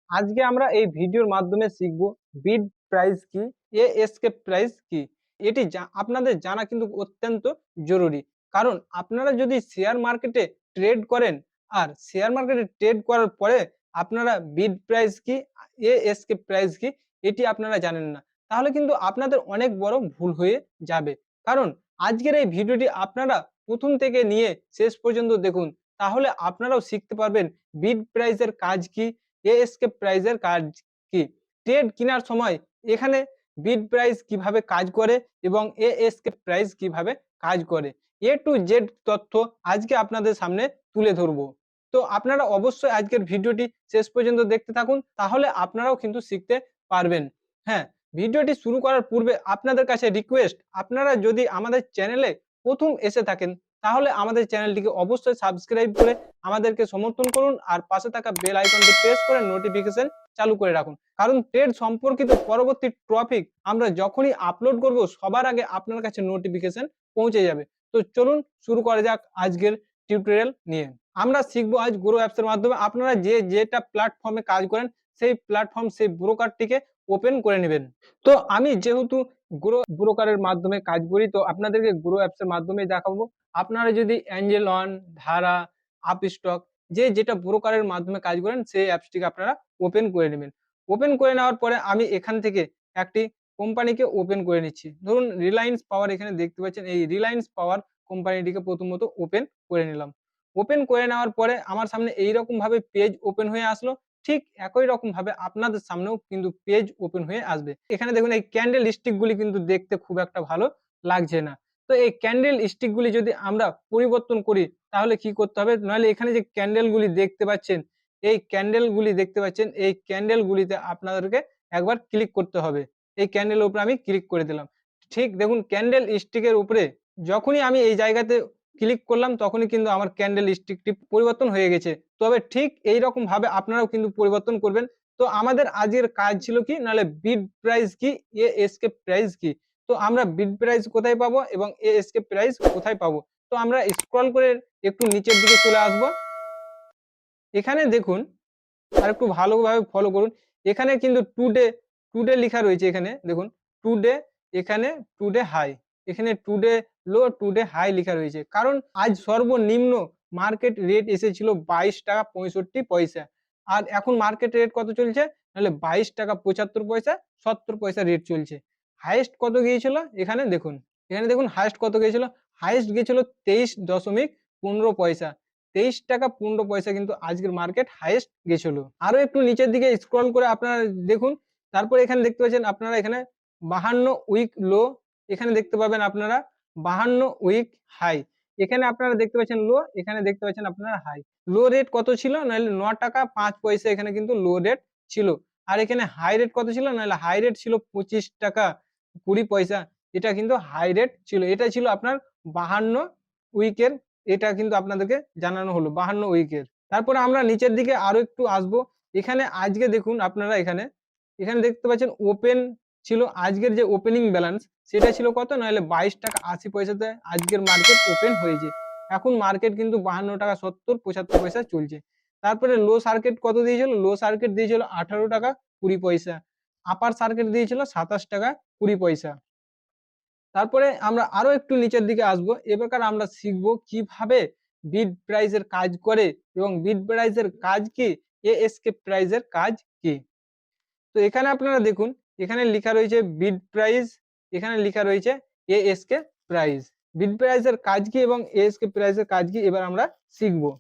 আজকে আমরা এই ভিডিওর মাধ্যমে শিখব বিড প্রাইস কি, এস্কেপ প্রাইস কি। এটি আপনাদের জানা কিন্তু অত্যন্ত জরুরি। কারণ আপনারা যদি শেয়ার মার্কেটে ট্রেড করেন আর শেয়ার মার্কেটে ট্রেড করার পরে আপনারা বিড প্রাইস কি, এস্কেপ প্রাইস কি এটি আপনারা জানেন না, তাহলে কিন্তু আপনাদের অনেক বড় ভুল হয়ে যাবে। কারণ আজকের এই ভিডিওটি আপনারা প্রথম থেকে নিয়ে শেষ পর্যন্ত দেখুন, তাহলে আপনারাও শিখতে পারবেন বিড প্রাইসের কাজ কি, এস্কেপ প্রাইসের কাজ কি। ট্রেড কেনার সময় এখানে বিড প্রাইস কিভাবে কাজ করে এবং এস্কেপ প্রাইস কিভাবে কাজ করে, এ টু জেড তথ্য আজকে আপনাদের সামনে তুলে ধরবো। তো আপনারা অবশ্যই আজকের ভিডিওটি শেষ পর্যন্ত দেখতে থাকুন, তাহলে আপনারাও কিন্তু শিখতে পারবেন। হ্যাঁ, ভিডিওটি শুরু করার পূর্বে আপনাদের কাছে রিকোয়েস্ট, আপনারা যদি আমাদের চ্যানেলে প্রথম এসে থাকেন তাহলে আমাদের চ্যানেলটিকে অবশ্যই সাবস্ক্রাইব করে আমাদেরকে সমর্থন করুন আর পাশে থাকা বেল আইকনটি প্রেস করে নোটিফিকেশন চালু করে রাখুন। কারণ ট্রেড সম্পর্কিত পরবর্তী টপিক আমরা যখনই আপলোড করব সবার আগে আপনার কাছে নোটিফিকেশন পৌঁছে যাবে। তো চলুন শুরু করা যাক আজকের টিউটোরিয়াল নিয়ে। আমরা শিখবো আজ গ্রো অ্যাপসের মাধ্যমে আপনারা যেটা প্ল্যাটফর্মে কাজ করেন সেই প্ল্যাটফর্ম, সেই ব্রোকারটিকে ওপেন করে নেবেন। তো আমি যেহেতু গ্রো ব্রোকারের মাধ্যমে কাজ করি, তো আপনাদেরকে গ্রো অ্যাপসের মাধ্যমে দেখাবো। আপনারা যদি অ্যাঞ্জেল ওয়ান, ধারা, আপস্টক যেটা ব্রোকারের মাধ্যমে কাজ করেন সেই অ্যাপসটিকে আপনারা ওপেন করে নেবেন। ওপেন করে নেওয়ার পরে আমি এখান থেকে একটি কোম্পানিকে ওপেন করে নিচ্ছি। ধরুন রিলায়েন্স পাওয়ার, এখানে দেখতে পাচ্ছেন এই রিলায়েন্স পাওয়ার কোম্পানিটিকে প্রথমত ওপেন করে নিলাম। ওপেন করে নেওয়ার পরে আমার সামনে এইরকম ভাবে পেজ ওপেন হয়ে আসলো। ঠিক একই রকম ভাবে আপনাদের সামনেও কিন্তু পেজ ওপেন হয়ে আসবে। এখানে দেখুন এই ক্যান্ডেল স্টিক গুলি কিন্তু দেখতে খুব একটা ভালো লাগছে না। তো এই ক্যান্ডেল স্টিক গুলি যদি আমরা পরিবর্তন করি তাহলে কি করতে হবে, নাহলে এখানে যে ক্যান্ডেল গুলি দেখতে পাচ্ছেন, এই ক্যান্ডেল গুলি দেখতে পাচ্ছেন, এই ক্যান্ডেল গুলিতে আপনাদেরকে একবার ক্লিক করতে হবে। এই ক্যান্ডেলের উপরে আমি ক্লিক করে দিলাম। ঠিক দেখুন ক্যান্ডেল স্টিকের উপরে যখনই আমি এই জায়গাতে ক্লিক করলাম তখনই কিন্তু আমার ক্যান্ডেল স্টিকটি পরিবর্তন হয়ে গেছে। তবে ঠিক এইরকম ভাবে আপনারাও কিন্তু পরিবর্তন করবেন। তো আমাদের আজকের কাজ ছিল কি, নাহলে বিড প্রাইস কি, এস্কেপ প্রাইস কি। তো আমরা বিড প্রাইস কোথায় পাবো এবং এস্কেপ প্রাইস কোথায় পাবো। তো আমরা স্ক্রল করে একটু নিচের দিকে চলে আসব। এখানে দেখুন আর একটু ভালোভাবে ফলো করুন। এখানে কিন্তু টুডে লিখা রয়েছে। এখানে দেখুন টুডে, এখানে টুডে হাই, এখানে টুডে লো, টুডে হাই লিখা রয়েছে। কারণ আজ সর্বনিম্ন মার্কেট রেট এসেছিল 22 টাকা 65 পয়সা। আর এখন মার্কেট রেট কত চলছে, নাহলে 22 টাকা 75 পয়সা 70 পয়সা রেট চলছে। হাইয়েস্ট কত গিয়েছিল এখানে দেখুন, এখানে দেখুন হাইয়েস্ট কত গিয়েছিল। হাইয়েস্ট গিয়েছিল 23.15 পয়সা। 23 টাকা 15 পয়সা কিন্তু আজকের মার্কেট হাইয়েস্ট গেছিল। আরো একটু নিচের দিকে স্ক্রল করে আপনারা দেখুন। তারপর এখানে দেখতে পাচ্ছেন আপনারা এখানে 52 উইক লো, এখানে দেখতে পাবেন আপনারা 52 উইক হাই। এখানে আপনারা দেখতে পাচ্ছেন লো, এখানে দেখতে পাচ্ছেন আপনারা হাই। লো রেট কত ছিল, নাহলে 9 টাকা 5 পয়সা এখানে কিন্তু লো রেট ছিল। আর এখানে হাই রেট কত ছিল, নাহলে হাই রেট ছিল 25 টাকা 20 পয়সা। এটা কিন্তু হাই রেট ছিল। এটা ছিল আপনার 52 উইকের, এটা কিন্তু আপনাদেরকে জানানো হলো 52 উইকের। তারপরে আমরা নিচের দিকে আরো একটু আসবো। এখানে আজকে দেখুন আপনারা এখানে, এখানে দেখতে পাচ্ছেন ওপেন ছিল আজকের যে ওপেনিং ব্যালেন্স সেটা ছিল কত, নাহলে 22 টাকা 80 পয়সাতে আজকের মার্কেট ওপেন হয়েছে। এখন মার্কেট কিন্তু 52 টাকা 70 75 পয়সা চলছে। তারপরে লো সার্কিট কত দিয়েছিল, লো সার্কিট দিয়েছিল 18 টাকা 20 পয়সা। আপার সার্কিট দিয়েছিল 27 টাকা 20 পয়সা। তারপরে আমরা আরো একটু নিচের দিকে আসবো। এবার আমরা শিখবো কিভাবে বিড প্রাইসের কাজ করে এবং বিড প্রাইসের কাজ কি, এস্কেপ প্রাইসের কাজ কি। তো এখানে আপনারা দেখুন, এখানে লেখা রয়েছে বিড প্রাইস, এখানে লেখা রয়েছে এস্কেপ প্রাইস। বিড প্রাইসের কাজ কি এবং এস্কেপ প্রাইসের কাজ কি এবার আমরা শিখবো।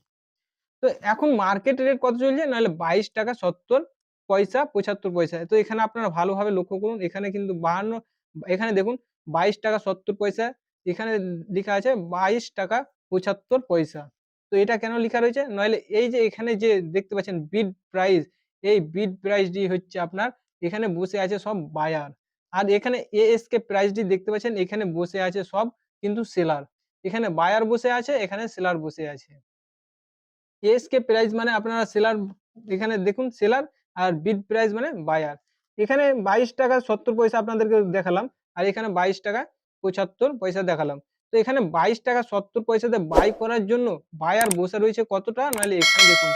তো এখন মার্কেট রেট কত চলছে, নাহলে 22 টাকা 70 পয়সা 75 পয়সা। তো এখানে আপনারা ভালোভাবে লক্ষ্য করুন, এখানে কিন্তু 52, এখানে দেখুন 22 টাকা 70 পয়সা, এখানে লেখা আছে 22 টাকা 75 পয়সা। তো এটা কেন লেখা রয়েছে, নইলে এই যে এখানে যে দেখতে পাচ্ছেন বিড প্রাইস, এই বিড প্রাইসটি হচ্ছে আপনার, এখানে বসে আছে সব বায়ার। আর এখানে এএসকে প্রাইসটি দেখতে পাচ্ছেন, এখানে বসে আছে সব কিন্তু সেলার। এখানে বায়ার বসে আছে, এখানে সেলার বসে আছে। এএসকে প্রাইস মানে আপনারা সেলার, এখানে দেখুন সেলার, আর বিড প্রাইস মানে বায়ার। এখানে 22 টাকা 70 পয়সা আপনাদেরকে দেখালাম, আর এখানে 22 টাকা 75 পয়সা দেখালাম। তো এখানে 22 টাকা 70 পয়সাতে বাই করার জন্য বায়ার বসে রয়েছে কতটা, নাহলে এখানে দেখুন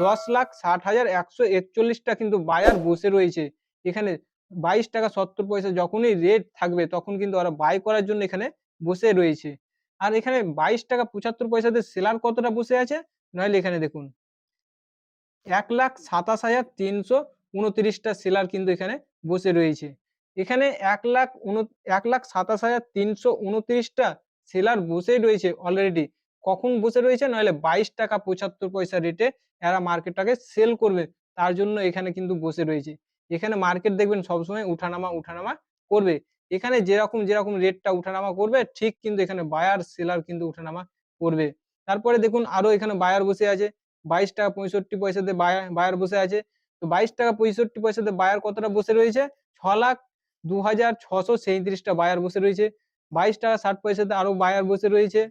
10,60,141টা কিন্তু বায়ার বসে রয়েছে। এখানে ৳22.70 যখনই রেট থাকবে তখন কিন্তু ওরা বাই করার জন্য এখানে বসে রয়েছে। আর এখানে ৳22.75 তে সেলার কতটা বসে আছে? নইলে এখানে দেখুন ১,২৭,৩২৯ টা সেলার কিন্তু এখানে বসে রয়েছে। এখানে ১,২৭,৩২৯ টা সেলার বসেই রয়েছে অলরেডি। কখন বসে রয়েছে? নইলে ৳22.৭৫ রেটে এরা মার্কেটটাকে সেল করবে। তার জন্য এখানে কিন্তু বসে রয়েছে। এখানে মার্কেট দেখবেন সবসময় উঠানামা, উঠানামা করবে। এখানে যেরকম রেটটা উঠানামা করবে ঠিক কিন্তু এখানে বায়ার, সেলার কিন্তু উঠানামা করবে। তারপরে দেখুন আরো এখানে বায়ার বসে আছে। ৳22.৬৫ তে বায়ার বসে আছে। তো ৳22.৬৫ তে বায়ার কতটা বসে রয়েছে? ৬,০২,৬৩৭ টা বায়ার বসে রয়েছে। ৳22.৬০ তে আরো বায়ার বসে রয়েছে।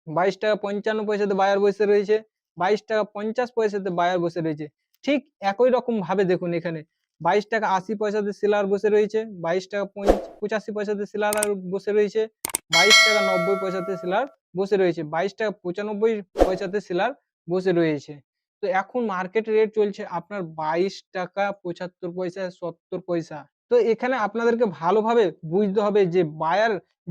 ৳22.৫৫ তে বায়ার বসে রয়েছে। ৳22.৫০ তে বায়ার বসে রয়েছে। ঠিক একই রকমভাবে দেখুন এখানে ৳22.৮০ তে সেলার বসে রয়েছে। ৳22.85 তে সেলার আর বসে রয়েছে। ৳22.৯০ তে সেলার বসে রয়েছে। ৳22.৯৫ তে সেলার বসে রয়েছে। তো এখন মার্কেট রেট চলছে আপনার ৳22.৭৫ ৳৭০। তো এখানে আপনাদেরকে ভালোভাবে বুঝতে হবে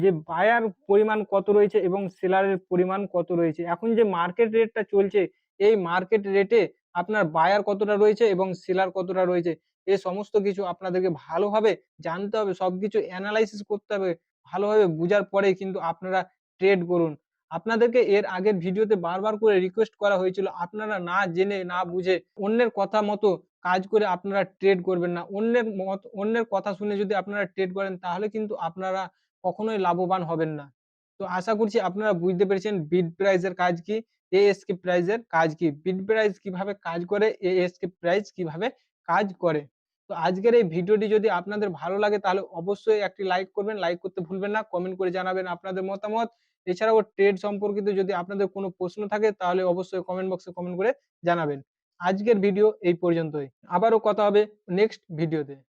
যে বায়ার পরিমাণ কত রয়েছে এবং সেলারের পরিমাণ কত রয়েছে। এখন যে মার্কেট রেটটা চলছে, এই মার্কেট রেটে আপনার বায়ার কতটা রয়েছে এবং সেলার কতটা রয়েছে, এ সমস্ত কিছু আপনাদেরকে ভালোভাবে জানতে হবে। সবকিছু এনালাইসিস করতে হবে। ভালোভাবে বুঝার পরেই কিন্তু আপনারা ট্রেড করুন। আপনাদেরকে এর আগের ভিডিওতে বারবার করে রিকোয়েস্ট করা হয়েছিল, আপনারা না জেনে, না বুঝে অন্যের কথা মতো কাজ করে আপনারা ট্রেড করবেন না। অন্যের কথা শুনে যদি আপনারা ট্রেড করেন তাহলে কিন্তু আপনারা কখনোই লাভবান হবেন না। তো আশা করছি আপনারা বুঝতে পেরেছেন বিড প্রাইস এর কাজ কি, এএসকে প্রাইস এর কাজ কি, বিড প্রাইস কিভাবে কাজ করে, এএসকে প্রাইস কিভাবে কাজ করে। তো আজকের এই ভিডিওটি যদি আপনাদের ভালো লাগে তাহলে অবশ্যই একটি লাইক করবেন। লাইক করতে ভুলবেন না। কমেন্ট করে জানাবেন আপনাদের মতামত। এছাড়াও ট্রেড সম্পর্কিত যদি আপনাদের কোনো প্রশ্ন থাকে তাহলে অবশ্যই কমেন্ট বক্সে কমেন্ট করে জানাবেন। আজকের ভিডিও এই পর্যন্তই। আবারও কথা হবে নেক্সট ভিডিওতে।